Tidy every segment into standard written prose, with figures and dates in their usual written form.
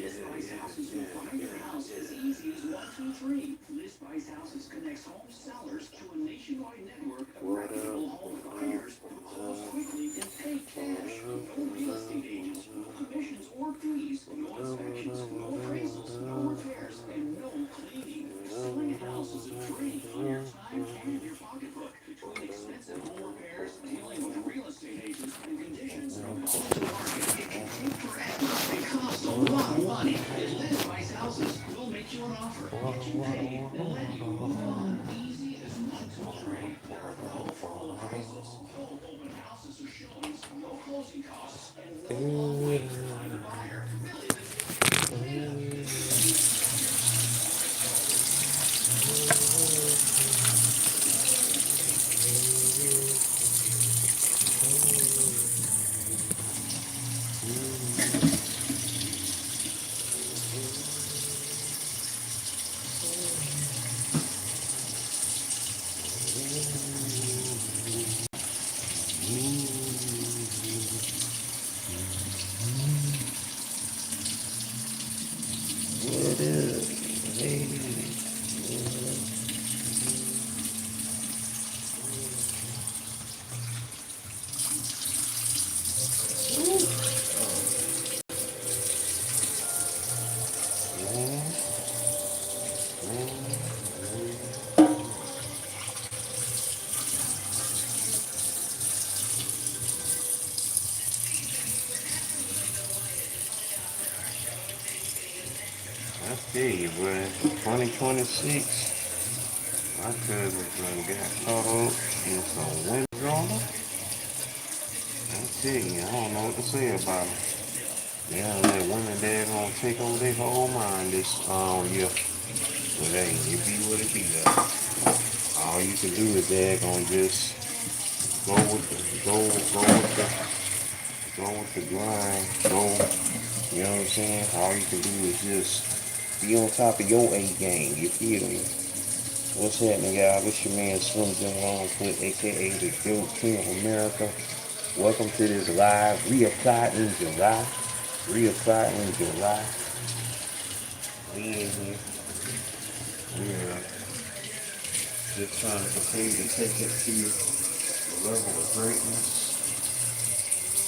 List Price Houses will find your house as easy as 1, 2, 3. List Price Houses connects home sellers to a nationwide network of reputable home buyers who close quickly and pay cash. No real estate agents, no commissions or fees, no inspections, no appraisals, no repairs, and no cleaning. Selling a house is a drain on your time and your pocketbook. Between expensive home repairs, dealing with real estate agents, and conditions of the home market, it can take forever and cost a lot of money. At List Price Houses, we'll make you an offer, get you paid, and let you move on. Easy as 1, 2, 3. No formal appraisals, no open houses or showings, no closing costs, and no long waits to find a buyer. Really, I tell you, boy, 2026, my cousin done got caught up in some wind drama. I tell you, I don't know what to say about it. Yeah, that women there gonna take over their whole mind this year. But hey, it be what it be though. All you can do is they're gonna just go with the grind, you know what I'm saying? All you can do is just be on top of your A game, you feel me? What's happening, y'all? This your man Slim Jim Longfoot, aka the Dope King of America. Welcome to this live reapply in July. We in here. We're just trying to continue to take it to a level of greatness.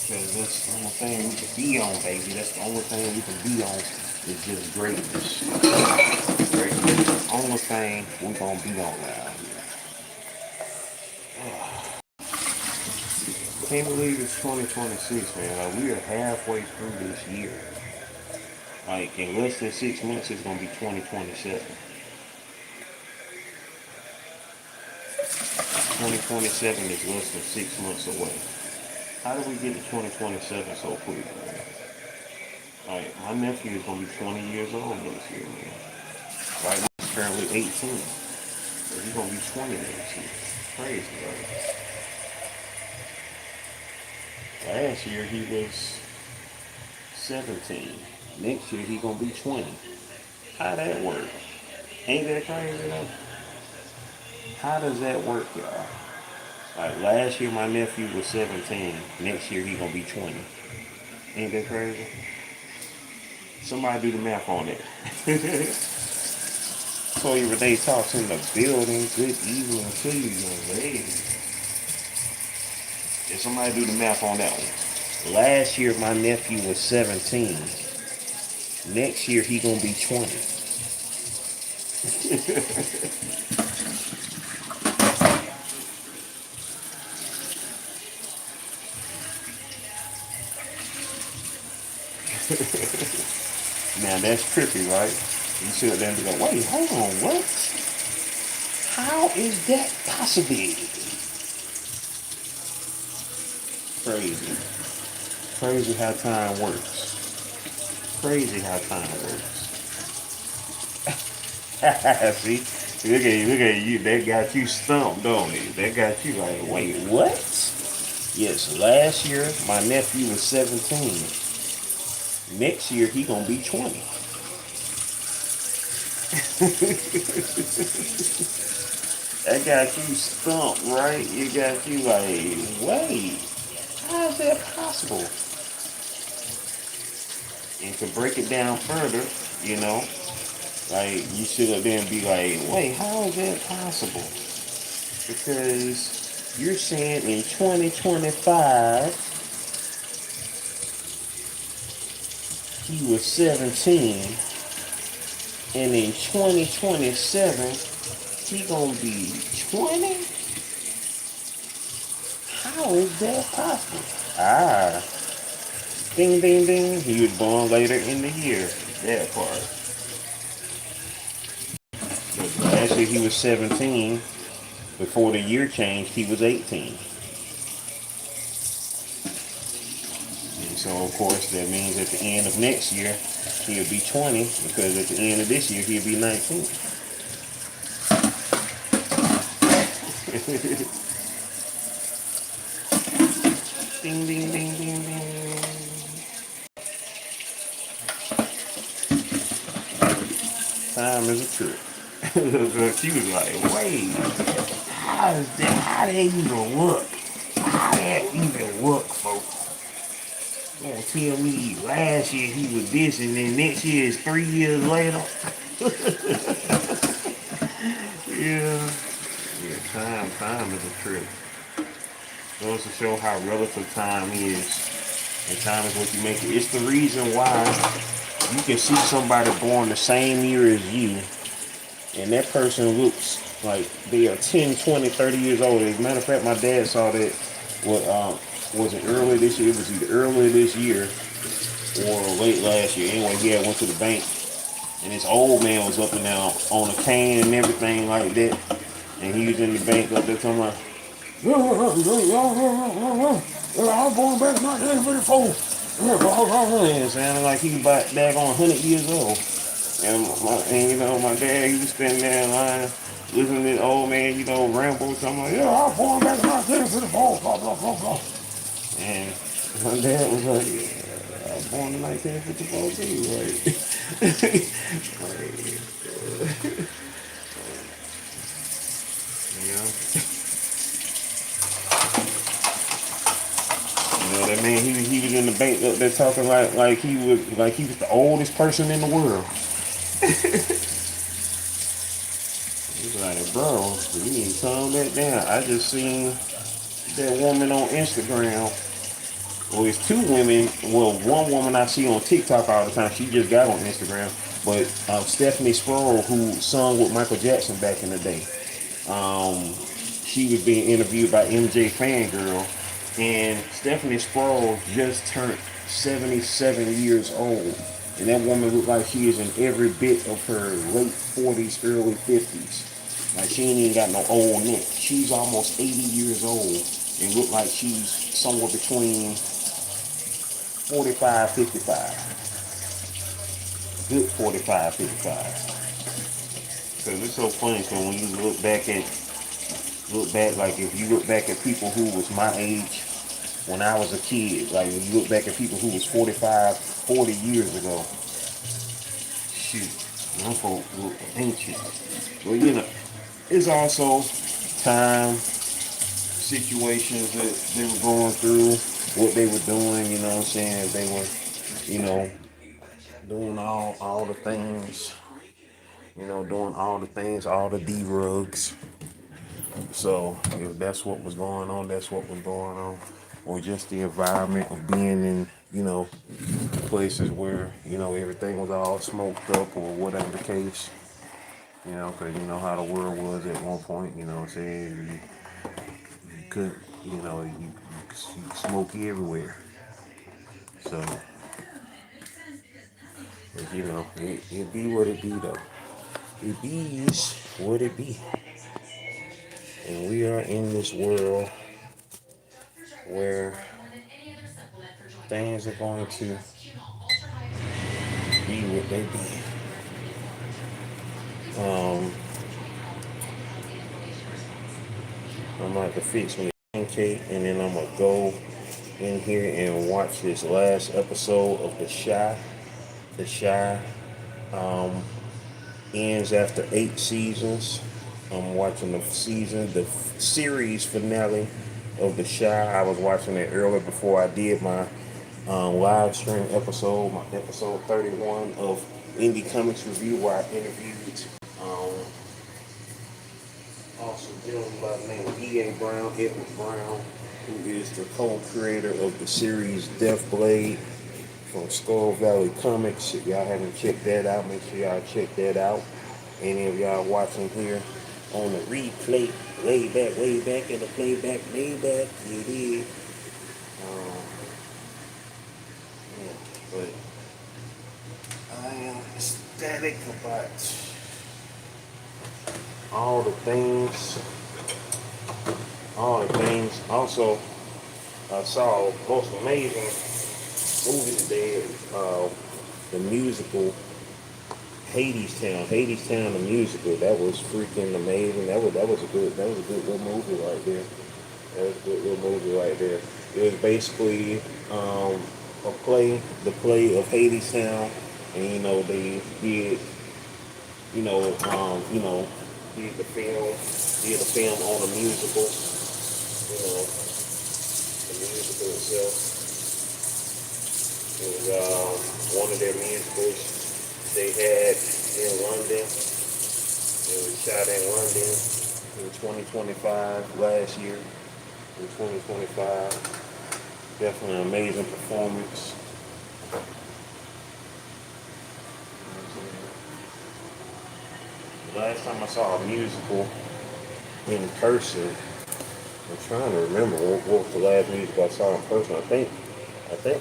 Because that's the only thing we can be on, baby. That's the only thing we can be on is just greatness. Greatness is the only thing we're going to be on now. Can't believe it's 2026, man. Like, we are halfway through this year. Like, in less than 6 months, it's going to be 2027. 2027 is less than 6 months away. How did we get to 2027 so quick, man? Like, my nephew is going to be 20 years old next year, man. Right now, he's currently 18. So he's going to be 20 next year. Crazy, right? Last year, he was 17. Next year, he's going to be 20. How that work? Ain't that crazy, though? How does that work, y'all? Like, last year, my nephew was 17. Next year, he's going to be 20. Ain't that crazy? Somebody do the math on that. Toya Renee Talks in the building. Good evening to you, young lady. If somebody do the math on that one. Last year, my nephew was 17. Next year, he gonna be 20. Now that's trippy, right? You sit there and go, wait, hold on, what? How is that possible? Crazy. Crazy how time works. Crazy how time works. See? Look at you. That got you stumped, don't it? That got you like, wait, what? Yes, last year my nephew was 17. Next year he gonna be 20. That got you stumped, right? It got you like, wait, how is that possible? In to break it down further, you know, like you sit up there and be like, wait, how is that possible? Because you're saying in 2025 he was 17, and in 2027 he gonna be 20? How is that possible? Ah, ding, ding, ding. He was born later in the year. That part. But last year he was 17. Before the year changed, he was 18. And so, of course, that means at the end of next year, he'll be 20, because at the end of this year, he'll be 19. Ding, ding, ding, ding, ding. Time is a trick. She was like, wait, how is that? How that even work? How that even work, folks? You gonna tell me last year he was this, and then next year is 3 years later? Yeah. Yeah, time is a trip. Goes to show how relative time is. And time is what you make it. It's the reason why you can see somebody born the same year as you, and that person looks like they are 10, 20, 30 years old. As a matter of fact, my dad saw that, was it earlier this year? It was either earlier this year or late last year. Anyway, he had went to the bank, and this old man was up and down on a cane and everything like that. And he was in the bank up there talking about, I was born back in 1954. And sounding like he was about daggone 100 years old. And you know, my dad, he was standing there in line, listening to this old man, you know, ramble, something like, yeah, I was born back in 1954, blah, blah, blah, blah. And my dad was like, yeah, I was born in 1954 too, right? Yeah. You know, that man, he was in the bank up there talking like he was the oldest person in the world. He's like, bro, you need to calm that down. I just seen that woman on Instagram. Well, it's two women. Well, one woman I see on TikTok all the time. She just got on Instagram. But Stephanie Sproul, who sung with Michael Jackson back in the day, she was being interviewed by MJ Fangirl. And Stephanie Sproul just turned 77 years old. And that woman looked like she is in every bit of her late 40s, early 50s. Like she ain't even got no old neck. She's almost 80 years old and look like she's somewhere between 45, 55. Good 45, 55. Because it's so funny, so when you look back, like if you look back at people who was my age when I was a kid, like when you look back at people who was 45, 40 years ago, shoot, them folk look ancient. Well, you know, it's also time, situations that they were going through, what they were doing, you know what I'm saying, if they were, you know, doing all the things, you know, doing all the things, all the D-rugs. So if that's what was going on, that's what was going on. Or just the environment of being in, you know, places where, you know, everything was all smoked up or whatever the case. You know, because you know how the world was at one point, you know what I'm saying? You couldn't, you know, you smoky everywhere. So, but, you know, it be what it be though. It be's what it be. And we are in this world where things are going to be what they be. I'm about to fix me a pancake, and then I'm gonna go in here and watch this last episode of The Chi. The Chi ends after 8 seasons. I'm watching the series finale of The Chi. I was watching it earlier before I did my live stream episode, my episode 31 of Indie Comics Review, where I interviewed also gentleman by the name of E.A. Brown, Edward Brown, who is the co-creator of the series Death Blade from Skull Valley Comics. If y'all haven't checked that out, make sure y'all check that out. Any of y'all watching here on the replay, way back in the playback, you did. Yeah, but I am ecstatic about all the things. Also, I saw the most amazing movie today, the musical Hades Town, the musical. That was freaking amazing. That was a good little movie right there. That was a good little movie right there. It was basically a play, the play of Hades Town, and they did, did the film on the musical, the musical itself. It was one of their musicals they had in London. It was shot in London in 2025, last year, in 2025. Definitely an amazing performance. The last time I saw a musical in person, I'm trying to remember what was the last musical I saw in person. I think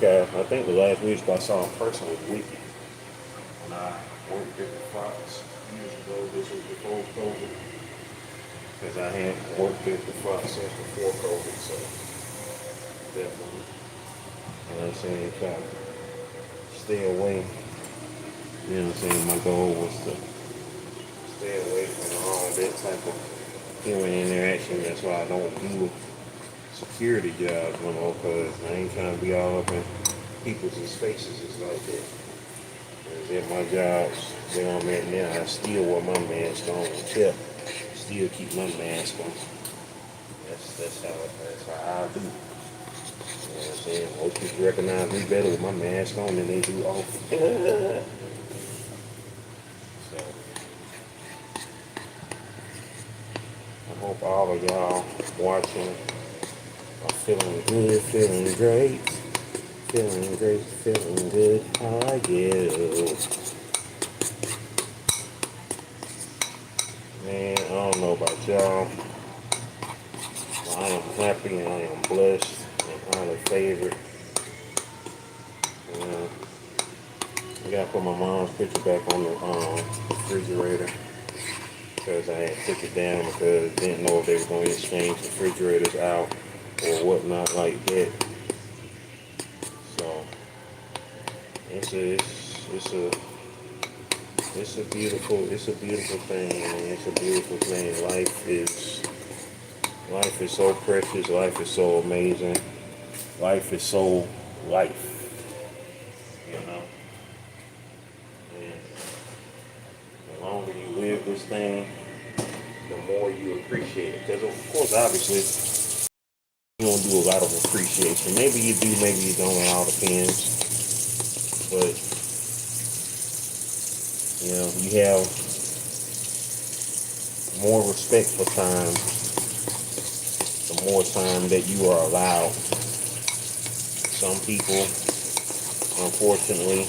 the last musical I saw in person was Wiki. When I worked at the Fox years ago. This was before COVID, because I had worked at the Fox since before COVID, so definitely. You know what I'm saying? Try to stay away. You know what I'm saying? My goal was to stay away from all that type of human interaction. That's why I don't do security jobs no more, because I ain't trying to be all up in people's spaces. It's like that. At my jobs, where I'm at now, I still wear my mask on. Still keep my mask on. That's how I do. You know what I'm saying? Most people recognize me better with my mask on than they do off. So I hope all of y'all watching are feeling good, feeling great. Feeling great, feeling good. How I do. Man, I don't know about y'all. I am happy and I am blessed and highly favored. I gotta put my mom's picture back on the refrigerator, because I had took it down because I didn't know if they were going to exchange refrigerators out or whatnot like that. So it's a beautiful thing, man. It's a beautiful thing. Life is so precious. Life is so amazing. Life is so life. You know? And the longer you live this thing, the more you appreciate it. Because of course, obviously, you don't do a lot of appreciation. Maybe you do, maybe you don't. It all depends. But you have more respect for time the more time that you are allowed. Some people, unfortunately,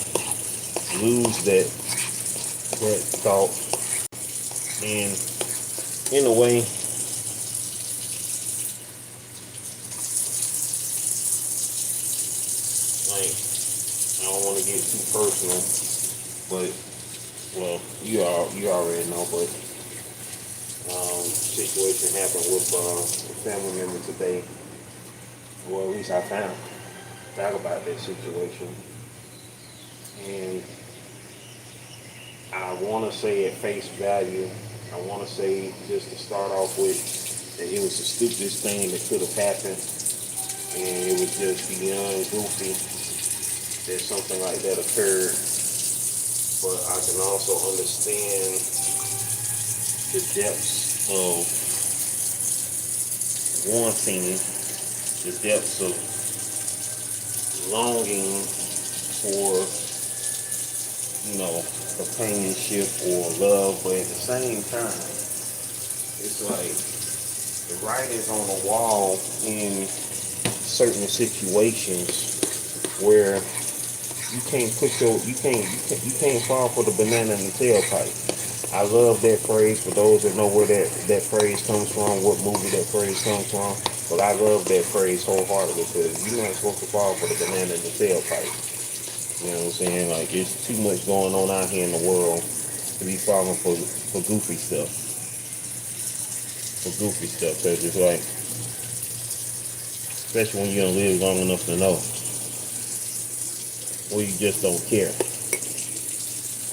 lose that thought, and in a way, like, I don't want to get too personal, but well, you already know, but situation happened with a family member today. Well, at least I found out about that situation, and I want to say at face value, I want to say, just to start off with, that it was the stupidest thing that could have happened, and it was just beyond goofy that something like that occurred. But I can also understand the depths of wanting, the depths of longing for, companionship or love, but at the same time, it's like the writing's on the wall in certain situations where you can't fall for the banana in the tailpipe. I love that phrase. For those that know where that phrase comes from, what movie that phrase comes from, but I love that phrase wholeheartedly because you're not supposed to fall for the banana in the tailpipe. You know what I'm saying? Like, there's too much going on out here in the world to be falling for goofy stuff. For goofy stuff. Because it's like, especially when you don't live long enough to know, or you just don't care.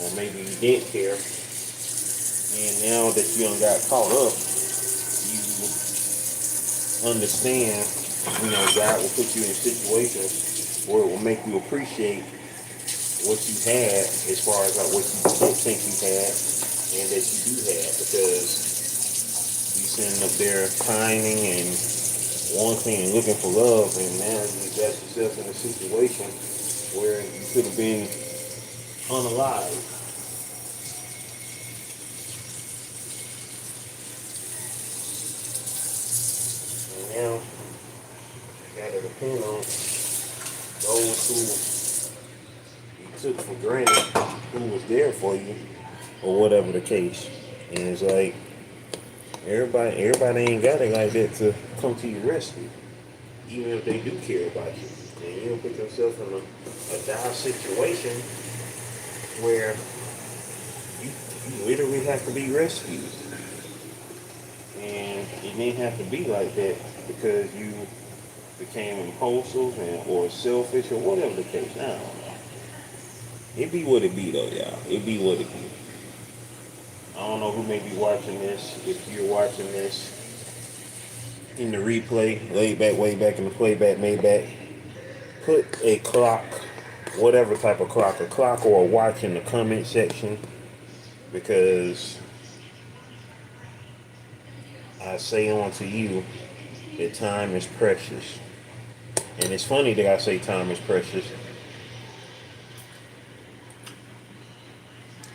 Or maybe you didn't care, and now that you done got caught up, you understand, God will put you in situations where it will make you appreciate what you had as far as like what you didn't think you had and that you do have, because you sitting up there pining and wanting and looking for love, and now you got yourself in a situation where you could have been unalive. And now you gotta depend on those who took for granted, who was there for you, or whatever the case. And it's like everybody ain't got it like that to come to your rescue, even if they do care about you. And you'll put yourself in a dire situation where you literally have to be rescued. And it didn't have to be like that because you became impulsive or selfish or whatever the case. I don't know. It be what it be though, y'all. It be what it be. I don't know who may be watching this. If you're watching this in the replay, way back in the playback, Maybach, put a clock, whatever type of clock, a clock or a watch in the comment section, because I say unto you that time is precious. And it's funny that I say time is precious,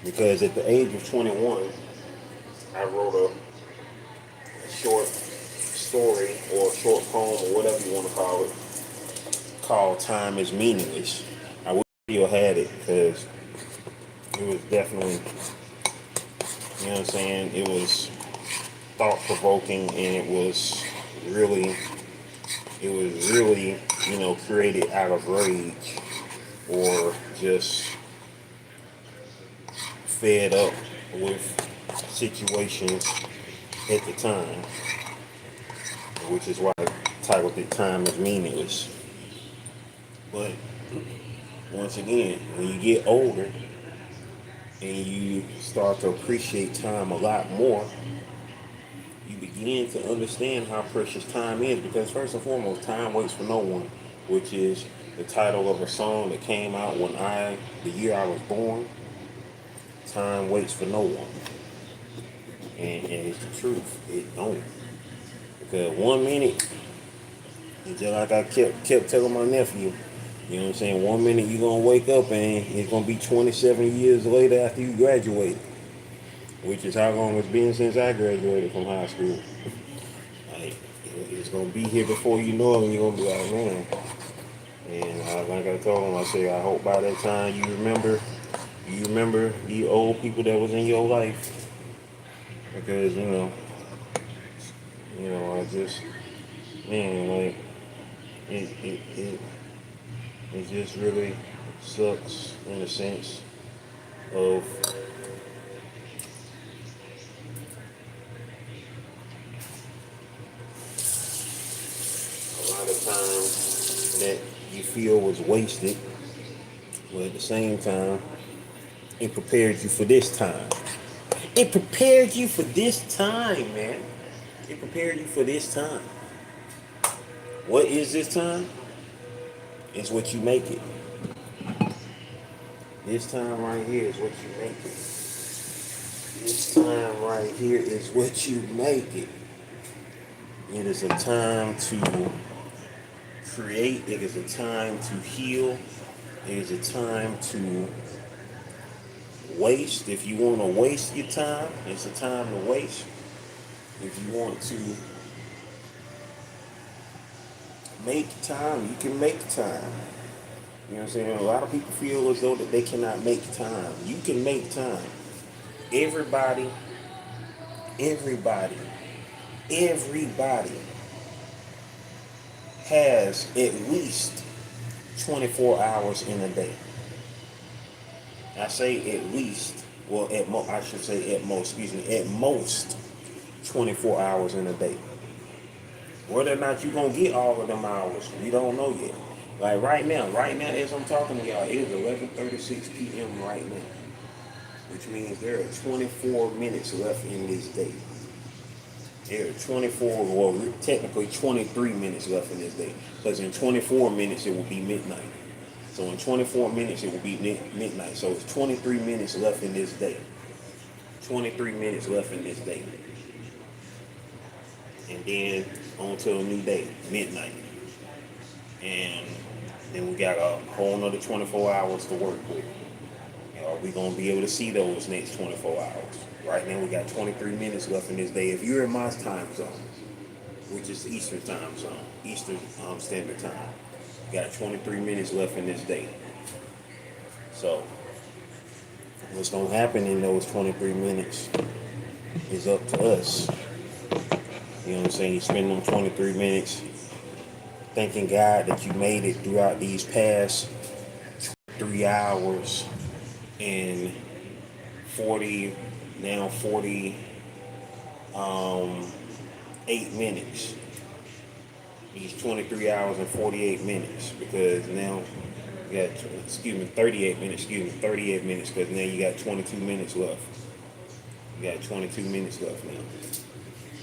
because at the age of 21, I wrote a short story or a short poem or whatever you want to call it, called Time is Meaningless. I wish you had it because it was definitely, you know what I'm saying, it was thought-provoking, and it was really, created out of rage or just fed up with situations at the time, which is why I titled it Time is Meaningless. But once again, when you get older and you start to appreciate time a lot more, you begin to understand how precious time is, because first and foremost, time waits for no one, which is the title of a song that came out the year I was born. Time waits for no one. And it's the truth. It don't. Because 1 minute, just like I kept telling my nephew, you know what I'm saying, 1 minute you're going to wake up and it's going to be 27 years later after you graduate, which is how long it's been since I graduated from high school. Like, it's going to be here before you know it, and you're going to be like, man. And like I told him, I said, I hope by that time you remember the old people that was in your life. Because, I just, man, like, it just really sucks in a sense of a lot of time that you feel was wasted, but at the same time, it prepared you for this time. It prepared you for this time, man. It prepared you for this time. What is this time? It's what you make it. This time right here is what you make it. This time right here is what you make it. It is a time to create. It is a time to heal. It is a time to waste. If you want to waste your time, it's a time to waste. If you want to make time, you can make time. You know what I'm saying? A lot of people feel as though that they cannot make time. You can make time. Everybody, everybody, everybody has at least 24 hours in a day. I say at least, well, I should say at most, at most 24 hours in a day. Whether or not you're going to get all of them hours, we don't know yet. Like right now as I'm talking to y'all, it is 11:36 p.m. right now, which means there are 24 minutes left in this day. There are 24, well, technically 23 minutes left in this day, because in 24 minutes it will be midnight. So in 24 minutes it will be midnight. So it's 23 minutes left in this day. 23 minutes left in this day. And then on to a new day, midnight. And then we got a whole nother 24 hours to work with. Are we going to be able to see those next 24 hours? Right now we got 23 minutes left in this day. If you're in my time zone, which is Eastern time zone, Eastern Standard Time, you got 23 minutes left in this day. So what's going to happen in those 23 minutes is up to us. You know what I'm saying? You spend them 23 minutes thanking God that you made it throughout these past 3 hours and 48 minutes. These 23 hours and 48 minutes, because now you got 38 minutes, 38 minutes, because now you got 22 minutes left. You got 22 minutes left now.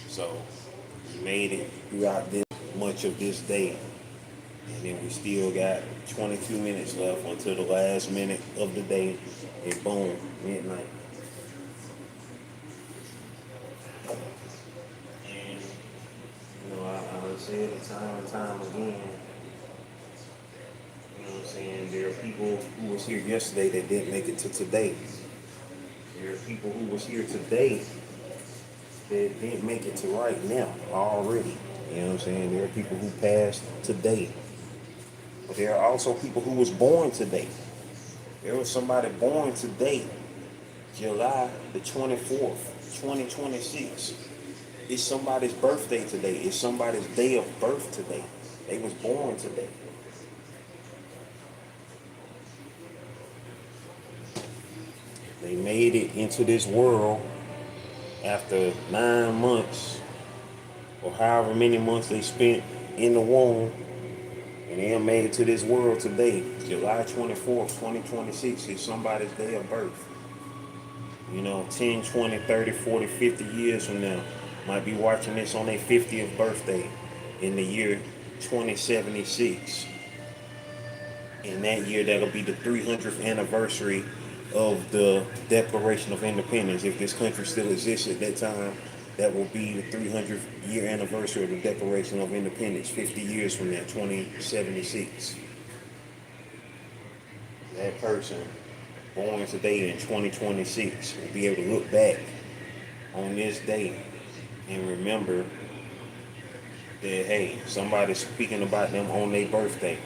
So you made it throughout this much of this day, and then we still got 22 minutes left until the last minute of the day, and boom, midnight. And you know, I said it time and time again. You know what I'm saying? There are people who was here yesterday that didn't make it to today. There are people who was here today that didn't make it to right now already. You know what I'm saying? There are people who passed today. But there are also people who was born today. There was somebody born today, July the 24th, 2026. It's somebody's birthday today. It's somebody's day of birth today. They was born today. They made it into this world after 9 months, or however many months they spent in the womb, and they made it to this world today. July 24th, 2026 is somebody's day of birth. You know, 10, 20, 30, 40, 50 years from now, might be watching this on their 50th birthday in the year 2076. In that year, that'll be the 300th anniversary of the Declaration of Independence. If this country still exists at that time, that will be the 300th year anniversary of the Declaration of Independence, 50 years from now, 2076. That person born today in 2026 will be able to look back on this day and remember that, hey, somebody's speaking about them on their birthday.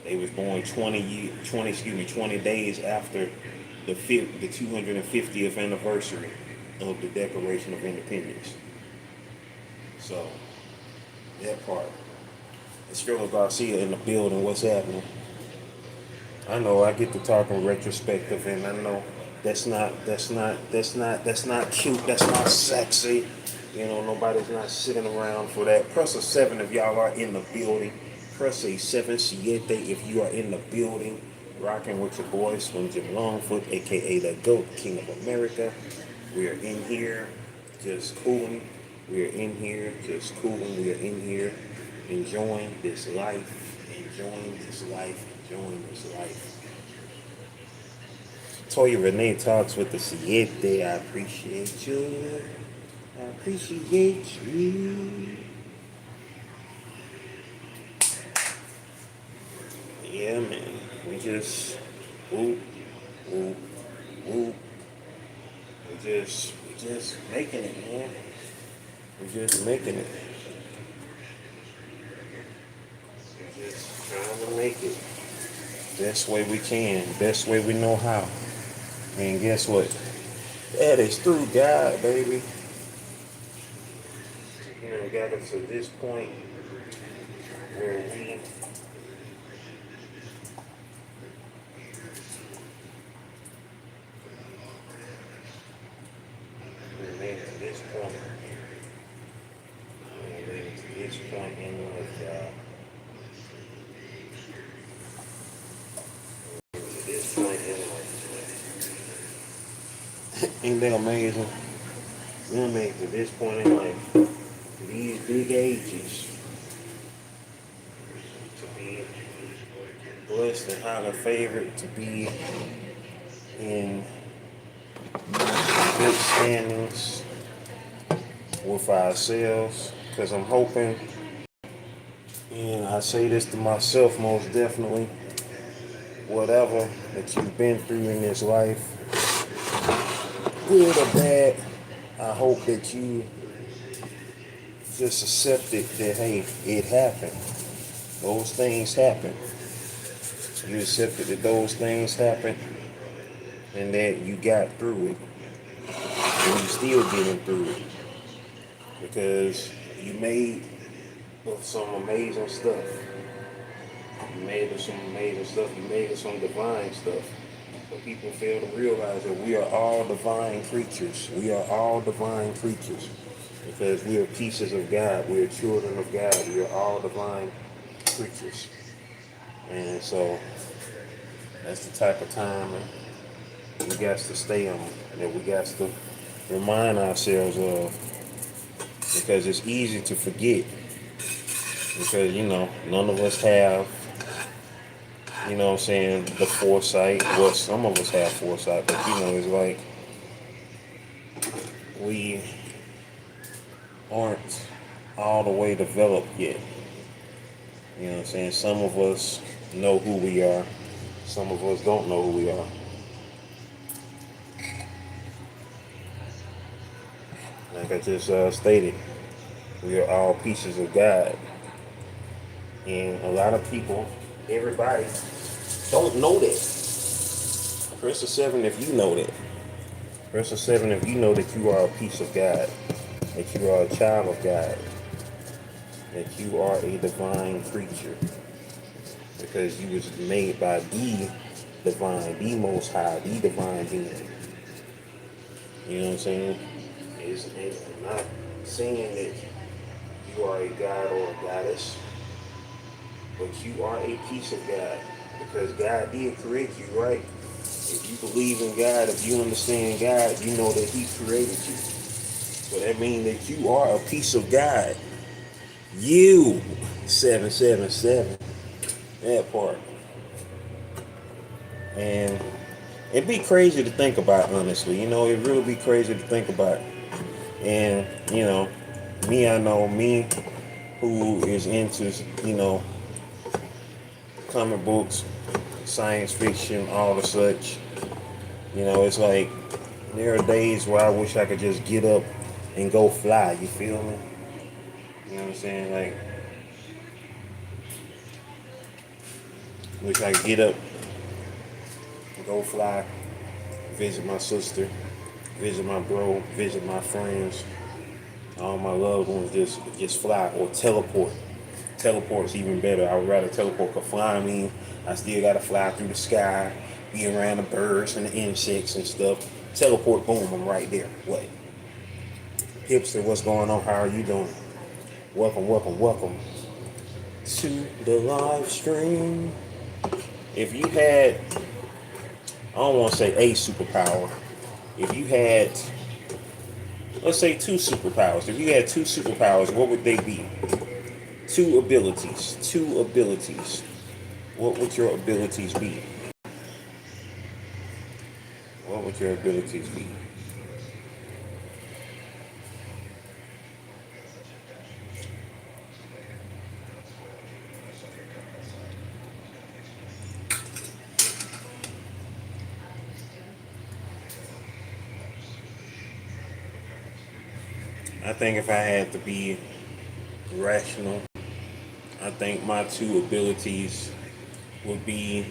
They was born 20 days after the 250th anniversary of the Declaration of Independence. So, that part. Estrella Garcia in the building, what's happening? I know I get to talking retrospective, and I know that's not cute, that's not sexy. You know, nobody's not sitting around for that. Press a 7 if y'all are in the building. Press a 7 siete if you are in the building. Rocking with your boy, Slim Jim Longfoot, aka the GOAT, King of America. We are in here just cooling. We are in here just cooling. We are in here enjoying this life, enjoying this life, enjoying this life. Toya Renee talks with the siete. I appreciate you. I appreciate you. Yeah, man. We just whoop, whoop, whoop. We just making it, man. We just making it. We just trying to make it. Best way we can. Best way we know how. And guess what? That is through God, baby. You know, got us to this point where we made it to this point. We made it to this point in life, y'all. To this point in life. Ain't that amazing? We made it to this point in life. These big ages. To be blessed and highly favored, to be in good standings with ourselves, because I'm hoping, and I say this to myself most definitely, whatever that you've been through in this life, good or bad, I hope that you just accept it that, hey, it happened. Those things happen. You accepted that those things happened and that you got through it. And you still getting through it. Because you made of some amazing stuff. You made of some amazing stuff. You made of some divine stuff. But people fail to realize that we are all divine creatures. We are all divine creatures. Because we are pieces of God. We are children of God. We are all divine creatures. And so that's the type of time that we got to stay on. That we got to remind ourselves of. Because it's easy to forget. Because, none of us have, what I'm saying, the foresight. Well, some of us have foresight, but, it's like we aren't all the way developed yet. You know what I'm saying? Some of us know who we are. Some of us don't know who we are. Like I just stated, we are all pieces of God. And a lot of people, everybody, don't know that. Press the 7 if you know that. Press the 7 if you know that you are a piece of God. That you are a child of God. That you are a divine creature. Because you was made by the divine, the most high, the divine being. You know what I'm saying? I'm not saying that you are a god or a goddess, but you are a piece of God. Because God did create you, right? If you believe in God, if you understand God, you know that He created you. So that means that you are a piece of God. You, 777, that part. And it'd be crazy to think about, honestly. It'd really be crazy to think about. And, I know me who is into, comic books, science fiction, all the such. It's like there are days where I wish I could just get up and go fly. You feel me? You know what I'm saying? Like, wish I could get up, go fly, visit my sister, visit my bro, visit my friends, all my loved ones. Just fly or teleport. Teleport's even better. I would rather teleport. Cause flying means I still gotta fly through the sky, be around the birds and the insects and stuff. Teleport, boom, I'm right there. What? Hipster, what's going on? How are you doing? Welcome, welcome, welcome to the live stream. If you had, I don't want to say a superpower. If you had, let's say 2 superpowers. If you had 2 superpowers, what would they be? 2 abilities. 2 abilities. What would your abilities be? What would your abilities be? I think if I had to be rational, I think my two abilities would be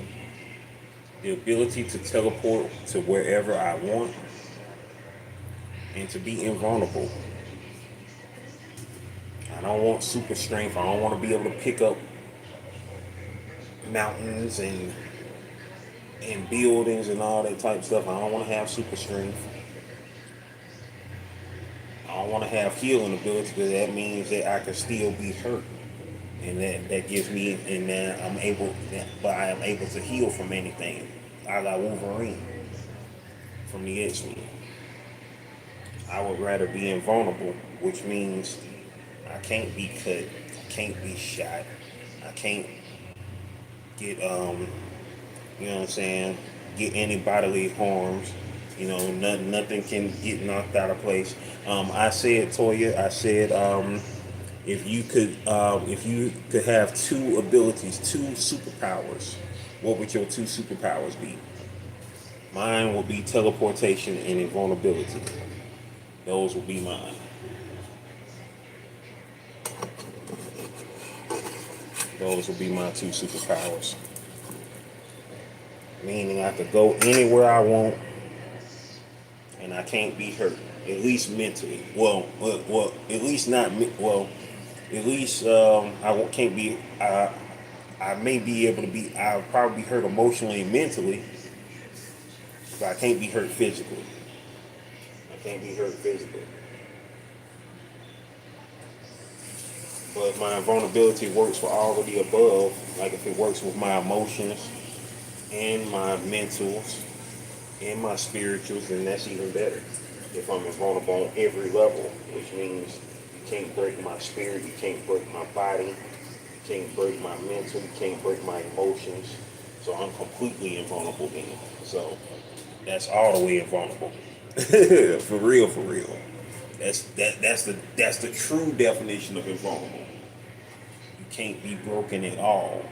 the ability to teleport to wherever I want and to be invulnerable. I don't want super strength. I don't want to be able to pick up mountains and buildings and all that type of stuff. I don't want to have super strength. I don't want to have healing ability because that means that I can still be hurt. And that gives me, and then but I am able to heal from anything. I got Wolverine from the X-Men. I would rather be invulnerable, which means I can't be cut, I can't be shot, I can't get you know what I'm saying, get any bodily harms. You know, nothing can get knocked out of place. I said, Toya, I said, if you could have two abilities, two superpowers, what would your two superpowers be? Mine would be teleportation and invulnerability. Those would be mine. Those would be my two superpowers. Meaning I could go anywhere I want and I can't be hurt. At least mentally. Well, at least not. Well, at least can't be. I may be able to be. I'll probably be hurt emotionally and mentally, but I can't be hurt physically. I can't be hurt physically. But my vulnerability works for all of the above. Like if it works with my emotions and my mentals and my spirituals, then that's even better. If I'm invulnerable on every level, which means you can't break my spirit, you can't break my body, you can't break my mental, you can't break my emotions. So I'm completely invulnerable then. So that's all the way invulnerable. For real, for real. That's the true definition of invulnerable. You can't be broken at all.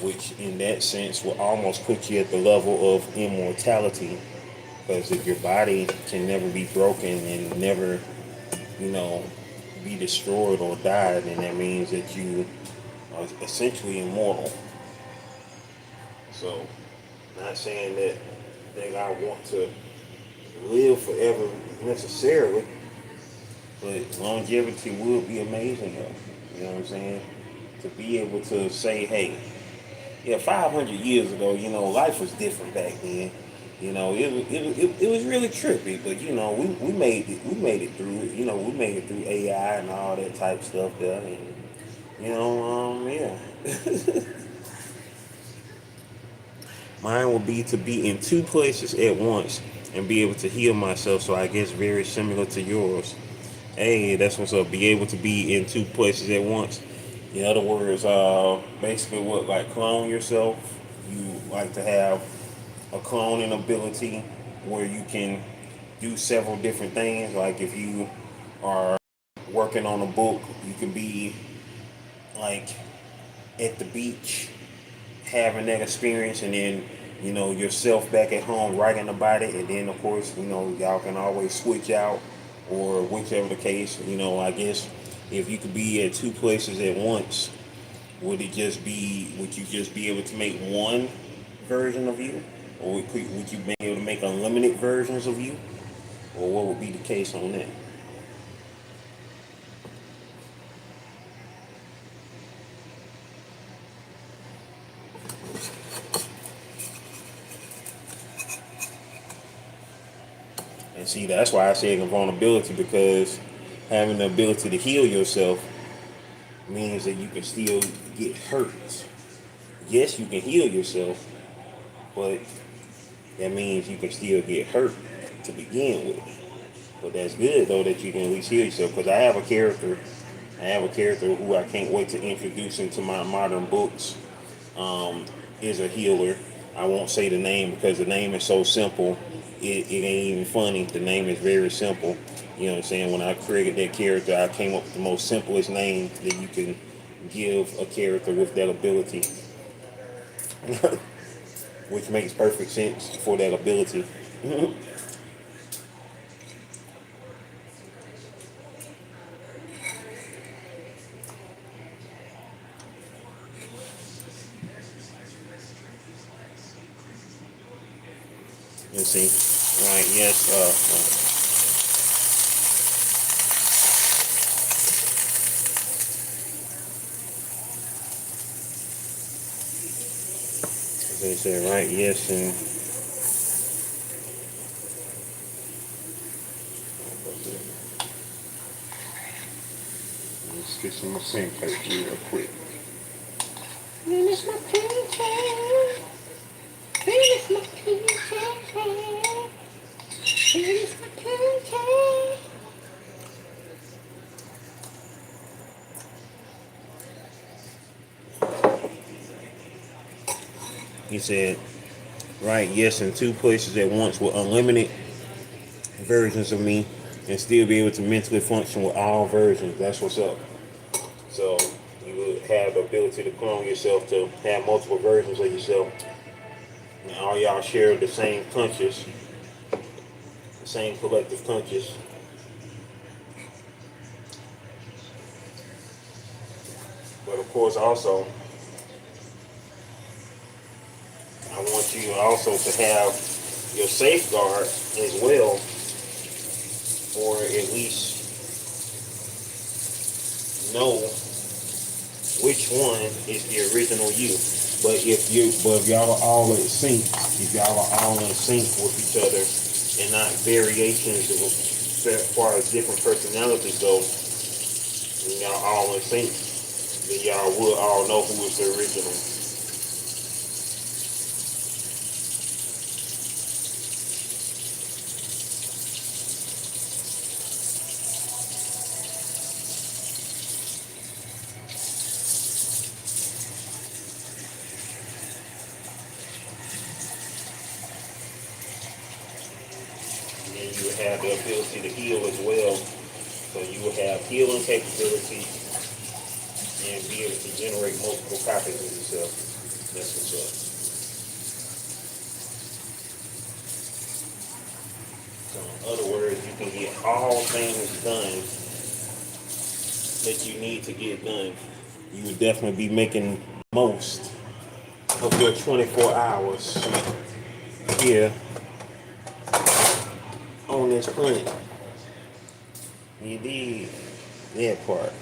Which in that sense will almost put you at the level of immortality. Because if your body can never be broken and never, you know, be destroyed or die, then that means that you are essentially immortal. So, not saying that I want to live forever necessarily, but longevity would be amazing though. You know what I'm saying? To be able to say, hey, yeah, 500 years ago, you know, life was different back then. You know, it was really trippy, but you know, we made it through. You know, we made it through AI and all that type stuff there, and you know, yeah. Mine will be to be in two places at once and be able to heal myself. So I guess very similar to yours. Hey, that's what's up. Be able to be in two places at once. In other words, basically what, like clone yourself. You like to have a cloning ability where you can do several different things. Like if you are working on a book, you can be like at the beach having that experience, and then you know yourself back at home writing about it, and then of course you know y'all can always switch out or whichever the case. You know, I guess if you could be at two places at once, would you just be able to make one version of you, or would you be able to make unlimited versions of you, or what would be the case on that? And see, that's why I say invulnerability, because having the ability to heal yourself means that you can still get hurt. Yes, you can heal yourself, but that means you can still get hurt to begin with. But that's good though that you can at least heal yourself. Because I have a character who I can't wait to introduce into my modern books. Is a healer. I won't say the name because the name is so simple. It ain't even funny. The name is very simple. You know what I'm saying? When I created that character, I came up with the most simplest name that you can give a character with that ability. which makes perfect sense for that ability. Let's see. Right, yes. As they said, right, yes, and let's get some more pancake real quick. Finish my pancake. Finish my pancake. Finish my pancake. He said, right, yes, in 2 places at once with unlimited versions of me and still be able to mentally function with all versions. That's what's up. So you would have the ability to clone yourself to have multiple versions of yourself. And all y'all share the same conscious, the same collective conscious. But of course also, I want you also to have your safeguard as well, or at least know which one is the original you. But if y'all are all in sync, with each other and not variations as far as different personalities go, and y'all all in sync, then y'all will all know who is the original. And you will have the ability to heal as well. So you will have healing capability and be able to generate multiple copies of yourself. That's what's up. So in other words, you can get all things done that you need to get done. You would definitely be making most of your 24 hours here on this planet. You need that part.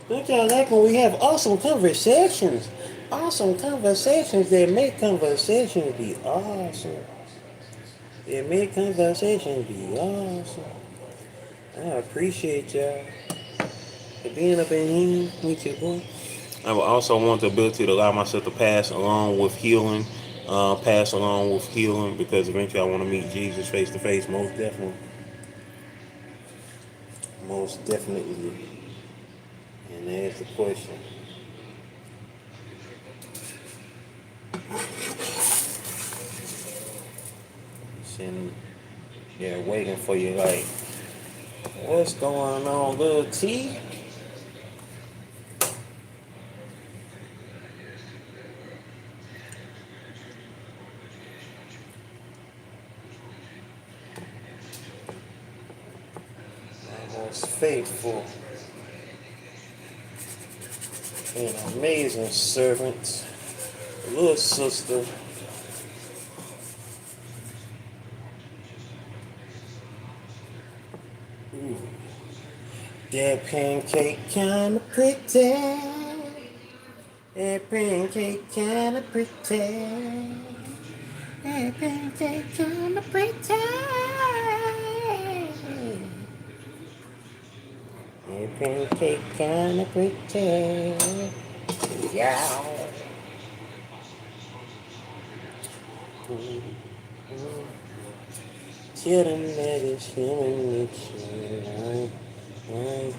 Don't y'all like when we have awesome conversations? Awesome conversations that make conversations be awesome. They make conversations be awesome. I appreciate y'all for being up in here with your boy. I would also want the ability to allow myself to pass along with healing. Because eventually I want to meet Jesus face to face, most definitely. Most definitely. And there's the question. Sitting there waiting for you like, what's going on, little T? Most faithful and amazing servant, little sister. Ooh. That pancake kinda pretty. That pancake kinda pretty. That pancake kinda pretty. That pancake kinda pretty. Yeah. Tell them that it's human nature. Right?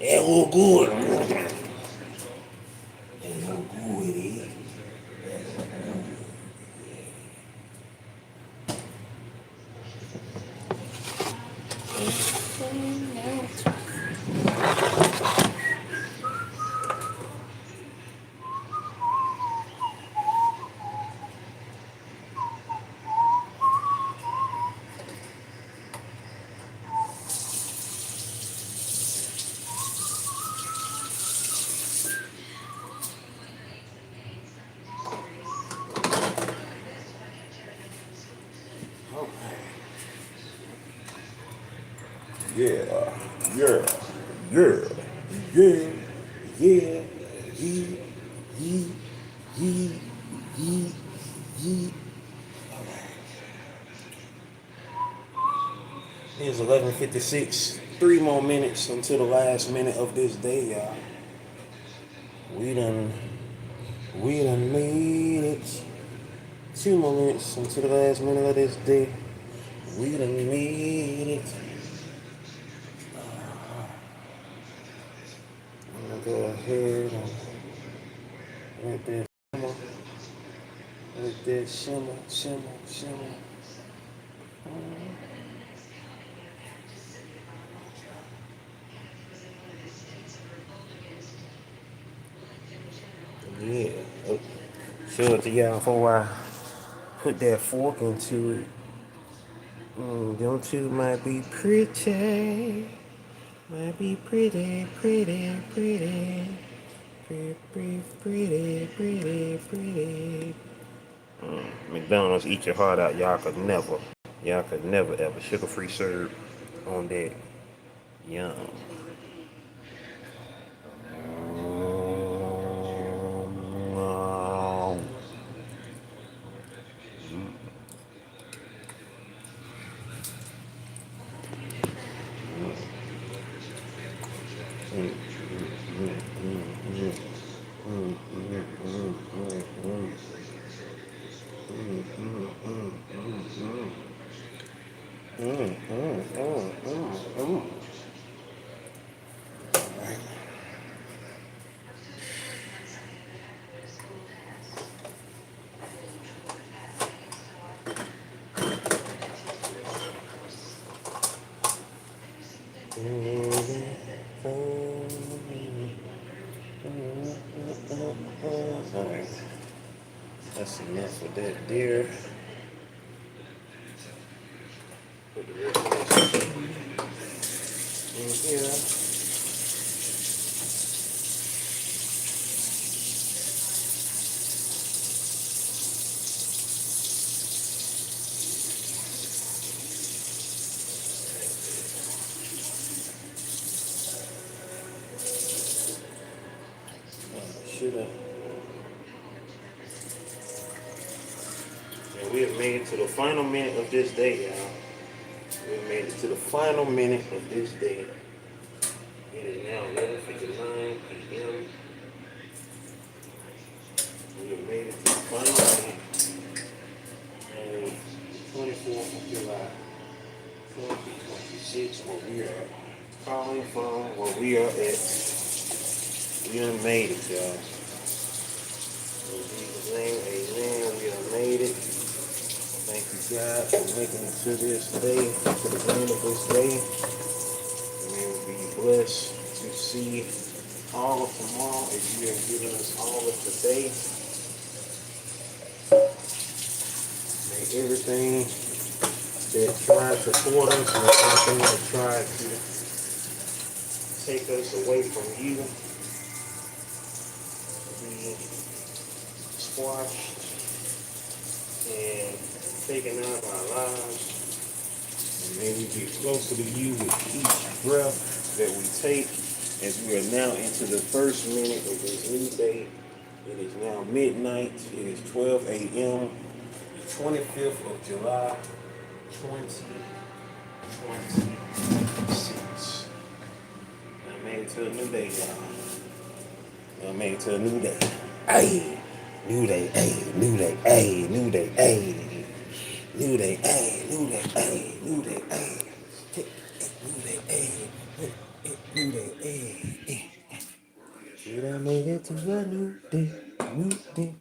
É orgulho. É orgulho. Yeah, yeah, yeah, yeah, yeah, yeah, yeah. It's 11:56. 3 more minutes until the last minute of this day, y'all. We done, we done made it. 2 more minutes until the last minute of this day. We done made it. I'm gonna go ahead and let that shimmer, shimmer, shimmer. Yeah. Show it to y'all before I put that fork into it. Them two might be pretty. Might be pretty, pretty, pretty. Pretty, pretty, pretty, pretty. McDonald's, eat your heart out. Y'all could never ever. Sugar-free syrup on that. Yum. Alright, that's enough of that there. Put the rest of this in here. And we have made it to the final minute of this day, y'all. We have made it to the final minute of this day. It is now 11:59 p.m. We have made it to the final minute. And 24th of July, 2026, where we are calling from, where we are at. We done made it, y'all. In Jesus' name, amen. We done made it. Thank you, God, for making it to this day, to the end of this day. May we be blessed to see all of tomorrow as you have given us all of today. May everything that tried to thwart us and everything that tried to take us away from you be squashed and taken out of our lives. And may we be closer to you with each breath that we take. as we are now into the first minute of this new day. It is now midnight. It is 12 a.m. 25th of July, 2026. I made it to a new day, y'all. I made it to a new day. Hey, new day. Hey, new day. Hey, new day. Hey, new day. Hey, new day. Hey, new day. Hey, new day. Hey, new day. Hey. You done made it to a new day, new day.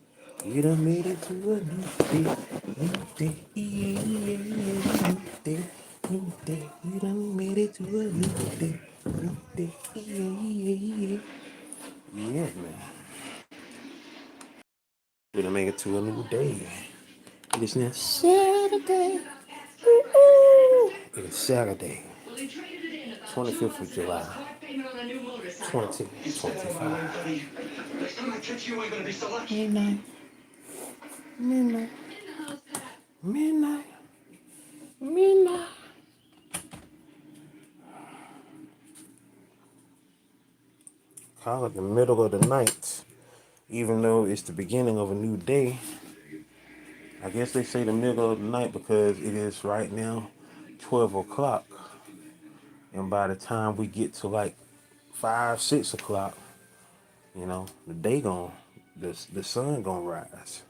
You done made it to a new day, new day. Yeah, yeah, yeah, new day, new day. You done made it to a new day, new day. Yeah, yeah, yeah. Yeah, man. We done made it to a new day. It is now Saturday. Ooh. It is Saturday, 25th of July, 2025. Next time I catch you ain't gonna be so lucky. Midnight, midnight, midnight, midnight. Call it the middle of the night, even though it's the beginning of a new day. I guess they say the middle of the night because it is right now 12 o'clock. And by the time we get to like 5, 6 o'clock, you know, the sun gonna rise.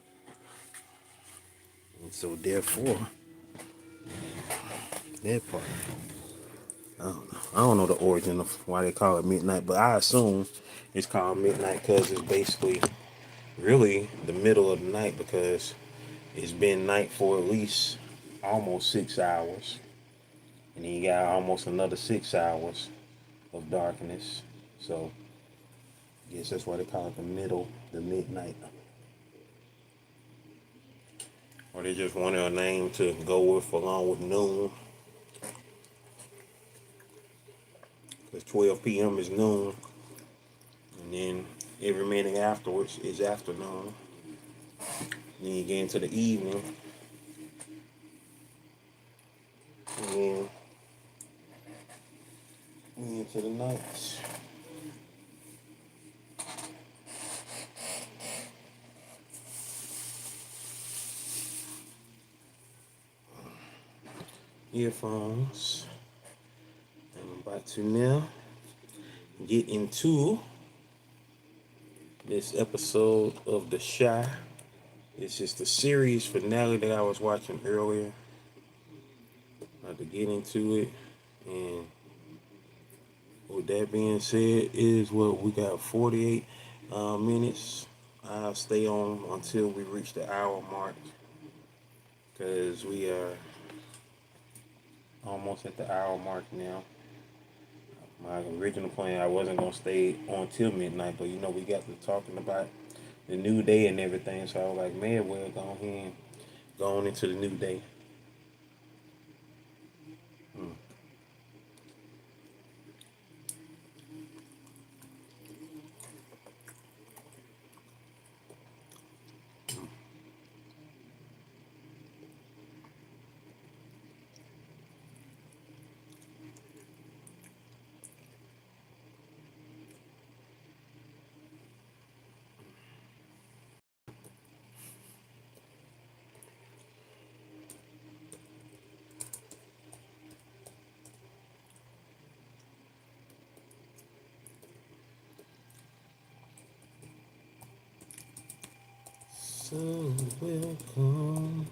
And so therefore, that part, I don't know the origin of why they call it midnight, but I assume it's called midnight because it's basically really the middle of the night because it's been night for at least almost 6 hours. And then you got almost another 6 hours of darkness. So I guess that's why they call it the midnight. Or they just wanted a name to go with along with noon. Because 12 p.m. is noon. And then every minute afterwards is afternoon. Then you get into the evening. And then we into the nights. Earphones. I'm about to now get into this episode of The Shy. It's just the series finale that I was watching earlier. About to get into it. And with that being said, is what we got 48 minutes. I'll stay on until we reach the hour mark. Because we are almost at the hour mark now. My original plan, I wasn't going to stay on till midnight, but you know, we got to talking about the new day and everything, so I was like, man, well, go ahead and go on into the new day. So welcome.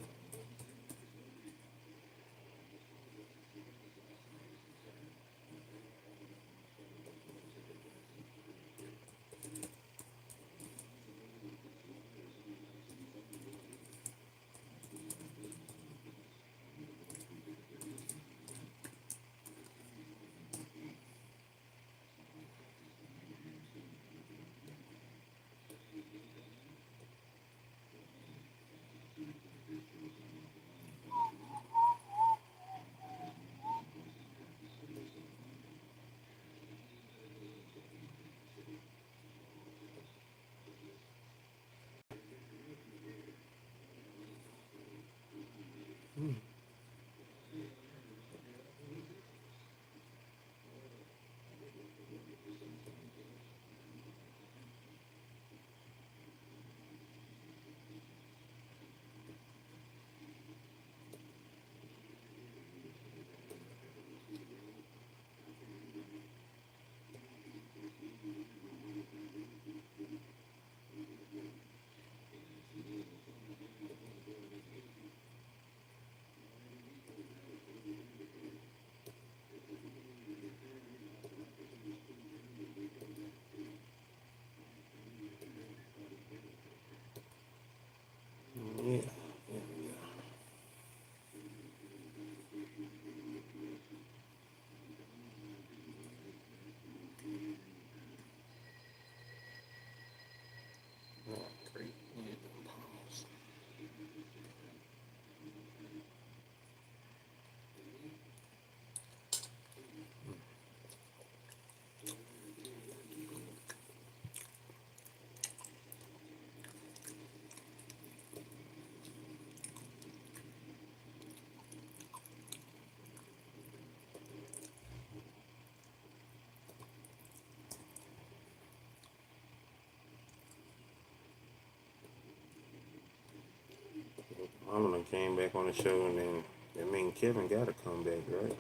Mama came back on the show, and then that mean Kevin got to come back, right?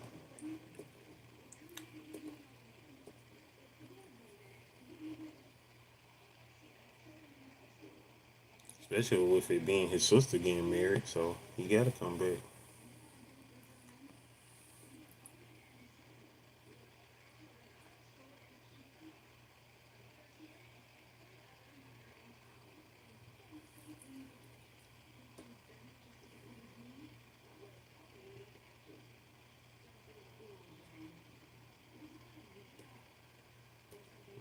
Especially with it being his sister getting married, so he got to come back.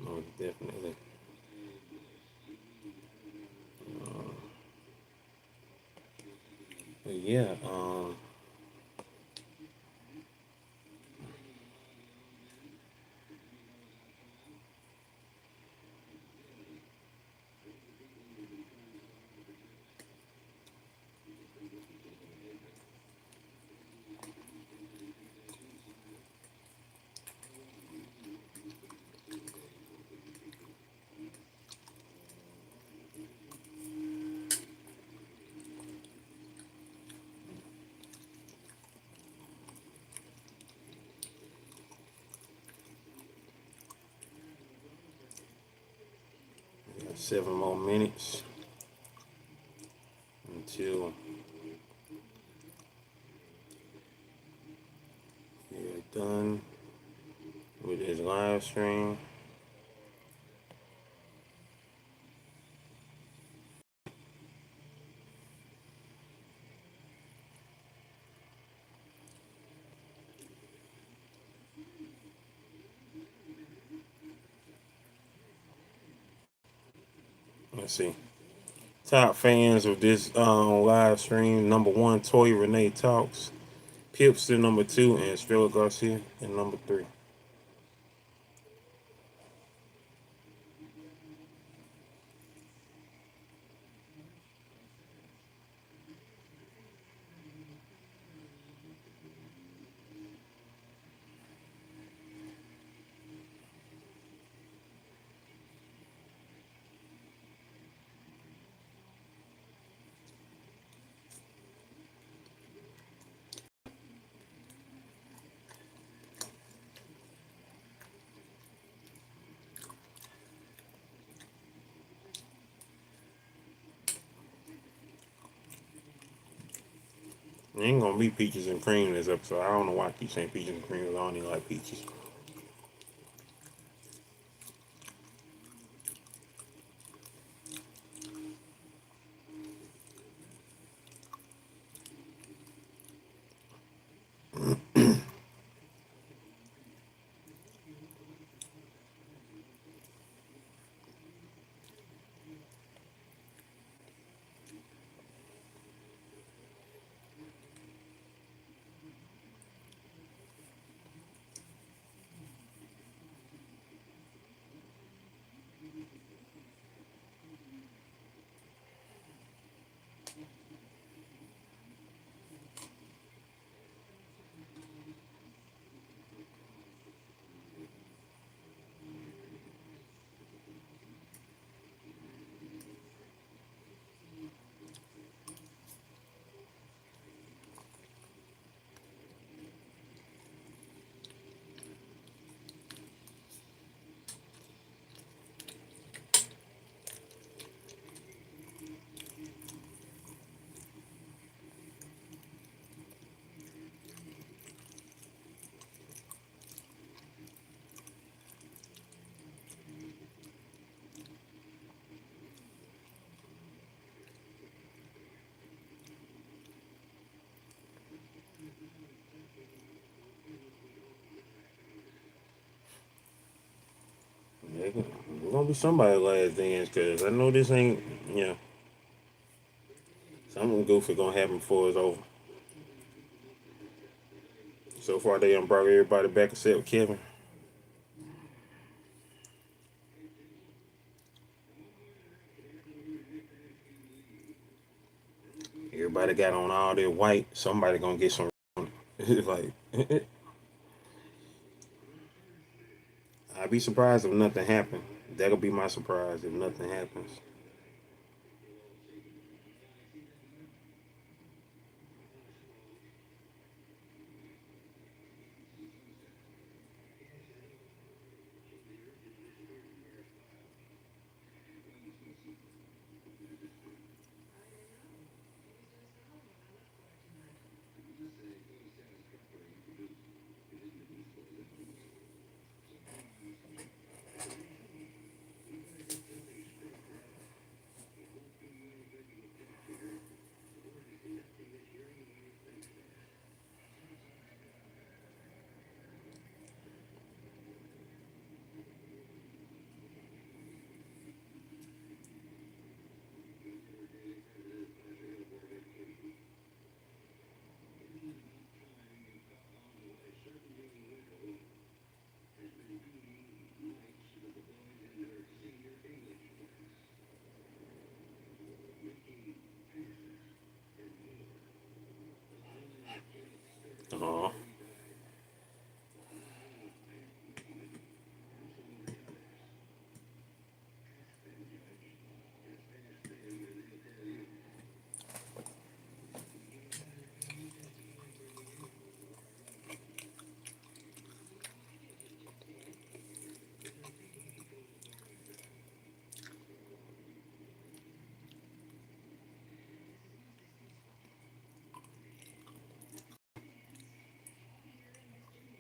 No, definitely. But yeah, we got 7 more minutes until we're done with his live stream. Let's see. Top fans of this live stream: number one, Toya Renee Talks, Pipster number two, and Estrella Garcia in number three. It ain't gonna be peaches and cream this episode. I don't know why I keep saying peaches and cream. I don't even like peaches. It's gonna be somebody last dance, cause I know this ain't, you know, something goofy gonna happen before it's over. So far, they done brought everybody back except Kevin. Everybody got on all their white. Somebody gonna get some. It's like, I'd be surprised if nothing happened. That'll be my surprise if nothing happens.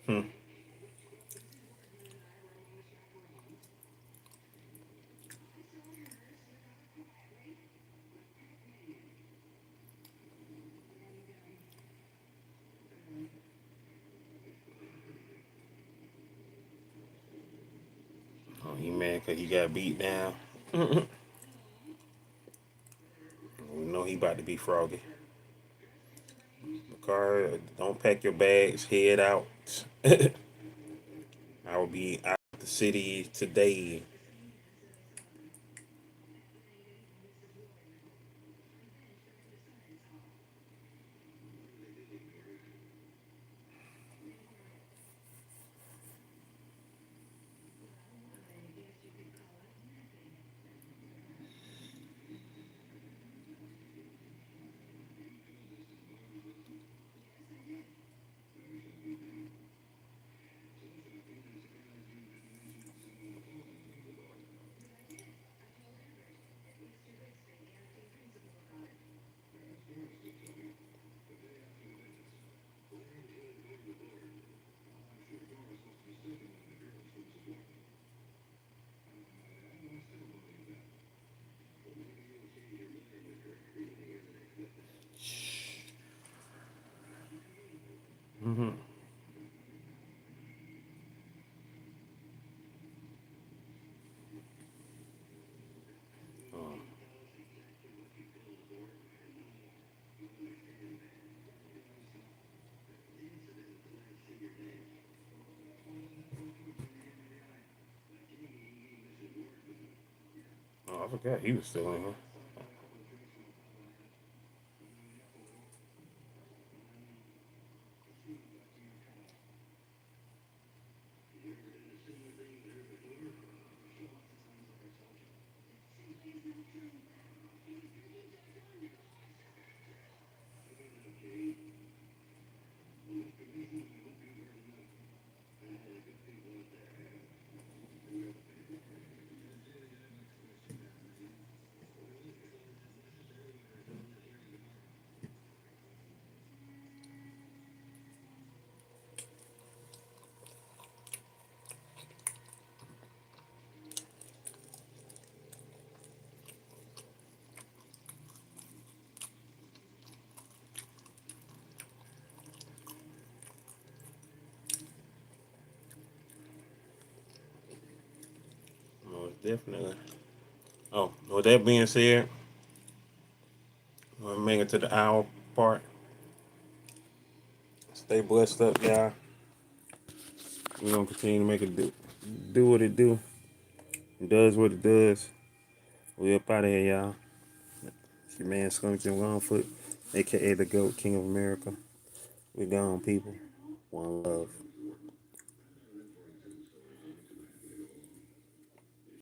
Hmm. Oh, he mad because he got beat down. We know he about to be froggy. Car, don't pack your bags, head out. I will be out of the city today. Mm-hmm. Oh, I forgot he was still in here. Most definitely. Oh, with that being said, we're making it to the hour part. Stay blessed up, y'all. We're gonna continue to make it do what it do. It does what it does. We up out of here, y'all. It's your man Skunk Jim Longfoot, aka the GOAT, King of America. We gone, people. One love.